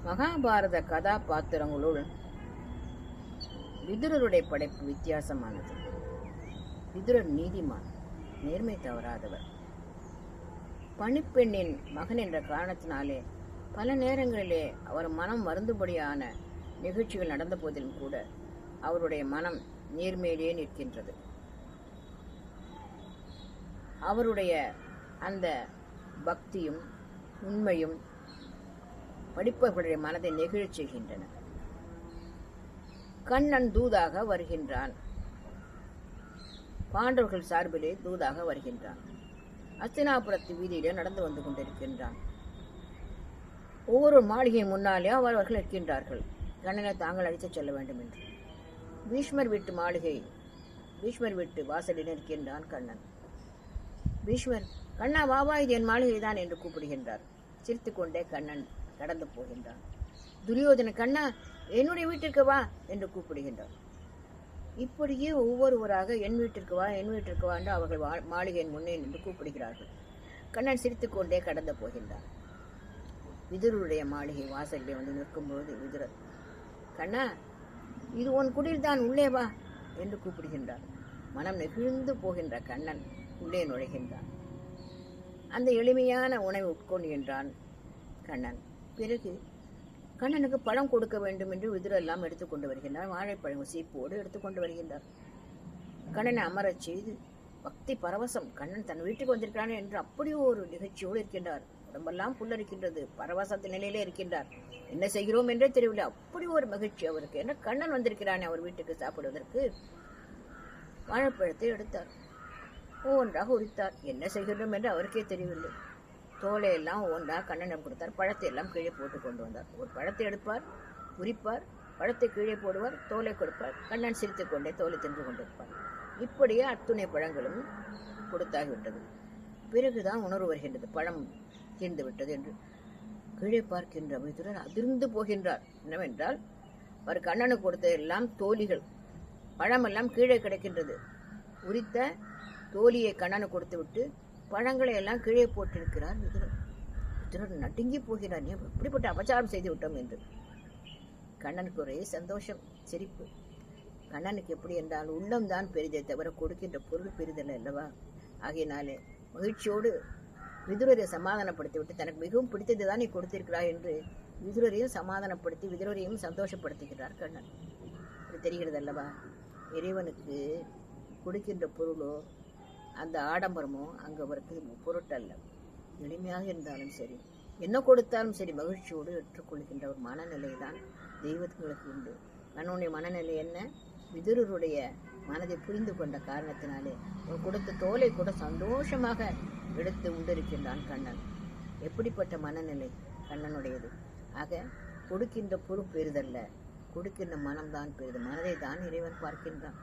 மகாபாரத கதாபாத்திரங்களுள் விதுரருடைய படைப்பு வித்தியாசமானது. விதுரர் நீதிமான், நேர்மை தவறாதவர். பணிப்பெண்ணின் மகன் என்ற காரணத்தினாலே பல நேரங்களிலே அவர் மனம் வருந்தும்படியான நிகழ்ச்சிகள் நடந்த போதிலும் கூட அவருடைய மனம் நேர்மையிலே நிற்கின்றது. அவருடைய அந்த பக்தியும் உண்மையும் படிப்பவர்களுடைய மனதை நெகிழச் செய்கின்றன. கண்ணன் தூதாக வருகின்றான், பாண்டவர்கள் சார்பிலே தூதாக வருகின்றான். அஸ்தினாபுரத்து வீதியிலே நடந்து வந்து கொண்டிருக்கின்றான். ஒவ்வொரு மாளிகையின் முன்னாலே அவர்கள் இருக்கின்றார்கள். கண்ணனை தாங்கள் அழைத்துச் செல்ல வேண்டும் என்று. பீஷ்மர் வீட்டு வாசலில் இருக்கின்றான் கண்ணன். பீஷ்மர், கண்ணா வாவா, இது என் மாளிகை தான் என்று கூப்பிடுகின்றார். சிரித்துக்கொண்டே கண்ணன் கடந்து போகின்றான். துரியோதன, கண்ணா என்னுடைய வீட்டிற்கு வா என்று கூப்பிடுகின்றார். இப்படியே ஒவ்வொருவராக என் வீட்டிற்கு வா என்று அவர்கள் மாளிகையின் முன்னே நின்று கூப்பிடுகிறார்கள். கண்ணன் சிரித்துக்கொண்டே கடந்து போகின்றார். விதுரருடைய மாளிகை வாசலிலே வந்து நிற்கும்போது விதுரர், கண்ணா இது உன் குடில் தான், உள்ளே வா என்று கூப்பிடுகின்றார். மனம் நெகிழ்ந்து போகின்ற கண்ணன் உள்ளே நுழைகின்றான். அந்த எளிமையான உணவை உட்கொள்கின்றான் கண்ணன். பிறகு கண்ணனுக்கு பழம் கொடுக்க வேண்டும் என்று விதுரெல்லாம் எடுத்துக்கொண்டு வருகின்றார். வாழைப்பழம் சீப்போடு எடுத்துக்கொண்டு வருகின்றார். கண்ணனை அமரச் செய்து பக்தி பரவசம், கண்ணன் தன் வீட்டுக்கு வந்திருக்கிறான் என்று அப்படியே ஒரு நிகழ்ச்சியோடு இருக்கின்றார். உடம்பெல்லாம் புல்லரிக்கின்றது, பரவசத்தின் நிலையிலே இருக்கின்றார். என்ன செய்கிறோம் என்றே தெரியவில்லை, அப்படி ஒரு மகிழ்ச்சி அவருக்கு. என்ன கண்ணன் வந்திருக்கிறானே அவர் வீட்டுக்கு சாப்பிடுவதற்கு. வாழைப்பழத்தை எடுத்தார், ஒவ்வொன்றாக உரித்தார். என்ன செய்கிறோம் என்று அவருக்கே தெரியவில்லை. தோலையெல்லாம் ஒவ்வொன்றாக கண்ணனிடம் கொடுத்தார். பழத்தை எல்லாம் கீழே போட்டு கொண்டு வந்தார். ஒரு பழத்தை எடுப்பார், உரிப்பார், பழத்தை கீழே போடுவார், தோலை கொடுப்பார். கண்ணன் சிரித்துக் கொண்டே தோலை தின்று கொண்டிருப்பார். இப்படியே அத்துணை பழங்களும் கொடுத்தாகிவிட்டது. பிறகுதான் உணர்வு வருகின்றது, பழம் தீர்ந்து விட்டது என்று. கீழே பார்க்கின்ற விதுரர் அதிர்ந்து போகின்றார். என்னவென்றால், அவர் கண்ணனுக்கு கொடுத்த எல்லாம் தோலிகள், பழமெல்லாம் கீழே கிடைக்கின்றது. உரித்த தோலியை கண்ணனு கொடுத்து விட்டு பழங்களை எல்லாம் கீழே போட்டிருக்கிறார் விதுரர். விதுரர் நடுங்கி போகிறார், எப்படிப்பட்ட அபச்சாரம் செய்து விட்டோம் என்று. கண்ணனுக்கு ஒரே சந்தோஷம், சிரிப்பு. கண்ணனுக்கு எப்படி என்றால் உள்ளம்தான் பெரிதே தவிர கொடுக்கின்ற பொருள் பெரிதல்ல அல்லவா. ஆகையினாலே மகிழ்ச்சியோடு விதுரரை சமாதானப்படுத்தி விட்டு, தனக்கு மிகவும் பிடித்தது தான் நீ கொடுத்திருக்கிறாய் என்று விதுரரையும் சமாதானப்படுத்தி விதுரரையும் சந்தோஷப்படுத்துகிறார் கண்ணன். இது தெரிகிறது அல்லவா. இறைவனுக்கு கொடுக்கின்ற பொருளோ அந்த ஆடம்பரமோ அங்கு அவருக்கு பொருட்டல்ல. எளிமையாக இருந்தாலும் சரி, என்ன கொடுத்தாலும் சரி, மகிழ்ச்சியோடு ஏற்றுக்கொள்கின்ற ஒரு மனநிலை தான் தெய்வங்களுக்கு உண்டு. கண்ணனுடைய மனநிலை என்ன? விதுரருடைய மனதை புரிந்து கொண்ட காரணத்தினாலே அவர் கொடுத்த தோலை கூட சந்தோஷமாக எடுத்து உண்டிருக்கின்றான் கண்ணன். எப்படிப்பட்ட மனநிலை கண்ணனுடையது! ஆக கொடுக்கின்ற பொருள் பெரிதல்ல, கொடுக்கின்ற மனம்தான் பெரிது. மனதை தான் இறைவன் பார்க்கின்றான்.